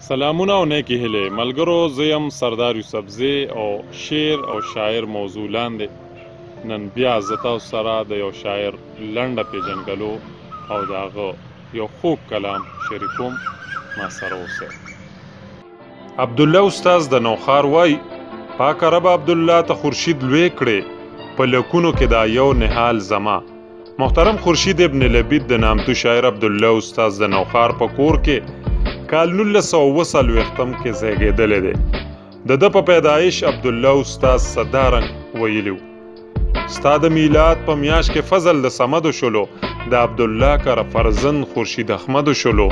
سلامونه او نیکی هیلې ملګرو، زه یم سردار یوسفزی او شعر او شاعر موضوع لاندې نن بیا زه تاسو سره د یو شاعر لنډه پیژنګلو او د هغه یو خوږ کلام شریکوم. ما سره اوسئ. عبدالله استاز د نوخار وای پاک رب عبدالله ته خورشید لوی کړي په لکونو کې دا یو نهال زما. محترم خورشید ابن لبید د نامتو شاعر عبدالله استاز د نوخار په کور کې کال 1940 کې زیږېدلی دی. د ده په پیدایش عبدالله استاز صدارنګ ویلي و: ستا د میلاد په میاشت کې فضل د صمدو شلو، د عبدالله کره فرزند خورشید احمدو شلو.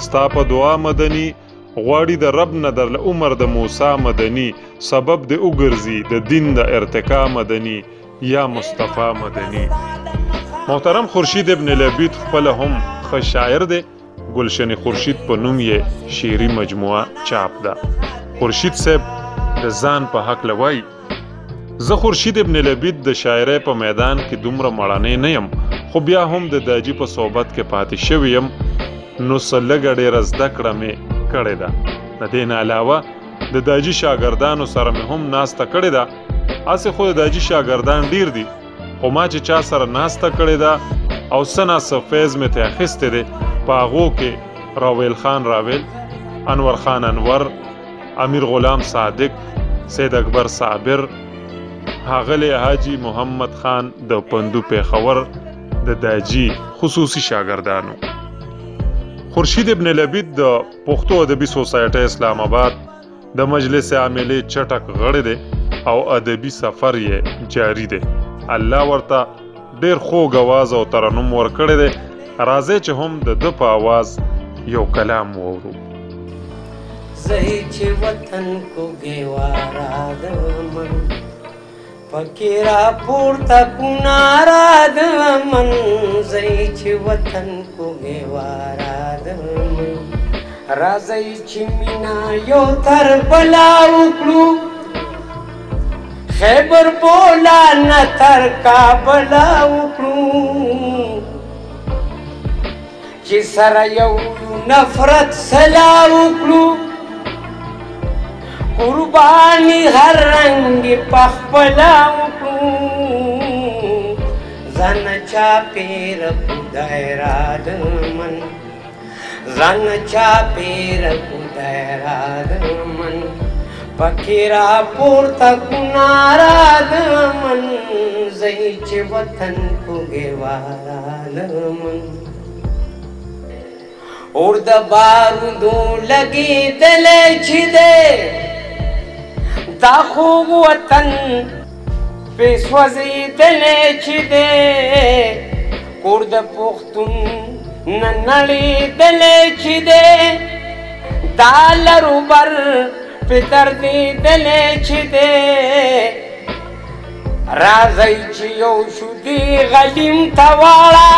ستا په دعا مدني غواړي د رب نه در عمر د موسی مدني، سبب د وګرځي د دین د ارتقا مدني یا مصطفی مدني. محترم خورشید ابن لبید خپل هم ښه شاعر دی. گلشن خورشید په نوم یې شعري مجموعه چاپ ده. خورشید صاحب د ځان په هکله وایي: زه خورشید ابن لبید د شاعرۍ په میدان کې دومره مړانۍ نه یم، خو بیا هم د داجي په صحبت کې پاتې شوی یم، نو څه لږه ډېره زده کړه مې کړې ده. د دې نه علاوه د داجي شاګردانو سره مې هم ناسته کړې ده. هسې خو د داجي شاګردان ډېر دي، خو ما چې چا سره ناسته کړې ده او څه ناڅه فیض مې ترې اخیستی دی، په هغو کې راویل خان راویل، انور خان انور، امیر غلام صادق، سید اکبر صابر، ښاغلی حاجي محمد خان د پندو پیښور د داجي خصوصي شاګردانو. خورشید ابن لبید د پښتو ادبي سوسایټۍ اسلام آباد د مجلس عاملې چټک غړی دی او ادبي سفر یې جاری دی. الله ورته ډېر خوږ اواز او ترنم ورکړی دی. راځئ چې هم د ده په آواز یو کلام واورو. زهی چې وطن کو ګیوارا د من پکې را پورته کنارا د من، زهی چې وطن کو ګیوارا د من، راځئ چې مینا یو تر بلا وکړو، خیبر بولا نه تر کابلا وکړو، چې سره یو نفرت سلا وکړو، قرباني هر رنګ پخپلا وکړو، ځان چاپېر خدای را د من، ځان چاپېر خدای را د من، پکې را پورته کنارا د من، زهی چې وطن کو ګیوارا د من. اور د بارودو لګېدلی چې دی دا خوږ وطن پرې سوځېدلی چې دی، کور د پښتون نه نړېدلی چې دی، دا لرو بر پرې دردېدلی چې دی، راځئ چې یو شو دې غلیم ته واړه،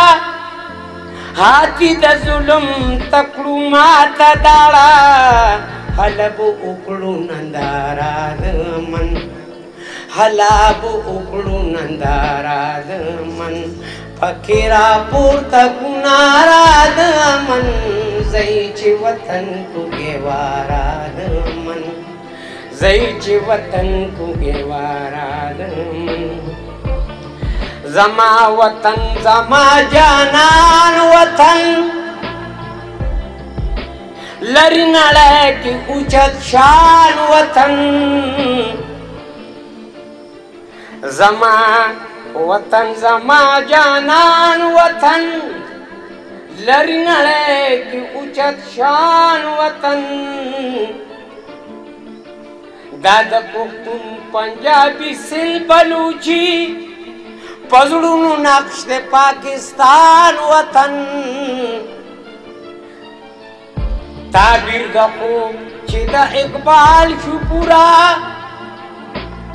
هاتي د ظلم تکړو ماته داړه، هله به وکړو ننداره د من، هله به وکړو ننداره د من، پکې را پورته کناره د من، زهی چې وطن کو ګیوارا د من، زهی چې وطن کو ګیوارا د من. زما وطن زما جانان وطن، لری نړۍ کې اوچت شان وطن، زما وطن زما جانان وطن، لری نړۍ کې اوچت شان وطن، دا د پښتون پنجابي سندھ بلوچي پزړونو نقش د پاکستان وطن، تعبیر د خوب چې د اقبال شو پورا،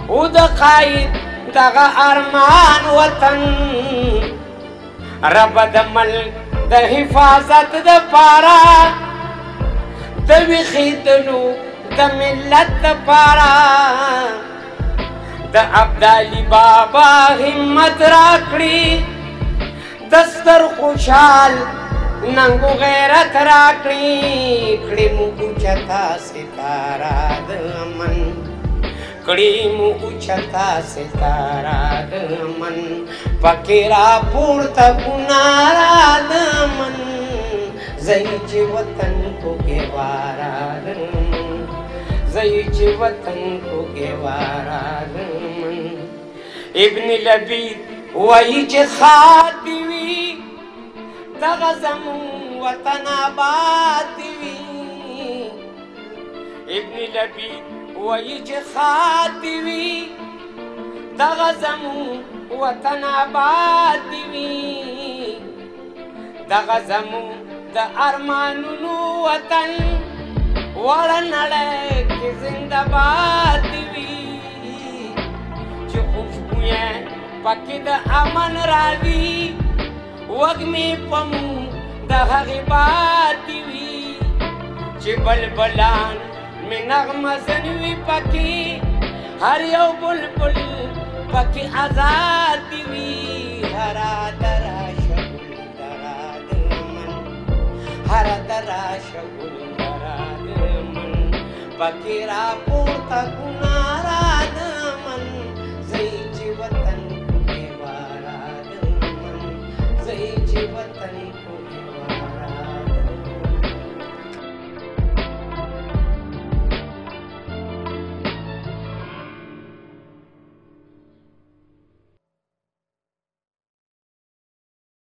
او د قاید دغه ارمان وطن، رب د ملک د حفاظت د پاره، د ویښېدلو د ملت د پاره، د ابدالي بابا همت راکړي، دستر خوشحال ننګو غیرت راکړي، کړي مو اوچتا ستارا د من کړي مو اوچتا ستارا د من پکې را پورته ګنارا د من زئی چې وطن کو ګوارا د من زئی چې وطن کو ګوارا د من ابن لبید وای چې خاطی وی دغه زمون وطن آباد وی ابن لبید وای چې خاطی وی دغه زمون وطن آباد وی دغه زمون د ارمانونو وطن وړه نړۍ کې زنده باد وي چې خوشبو یې پکې د امن راوي وږمې په موږ د هغې باد وي چې بلبلان مې نغمه زنوي پکې هر یو بلبل پکې آزاد وي هره دره شګل دره د من هره دره شګل پکې را پورته ګنا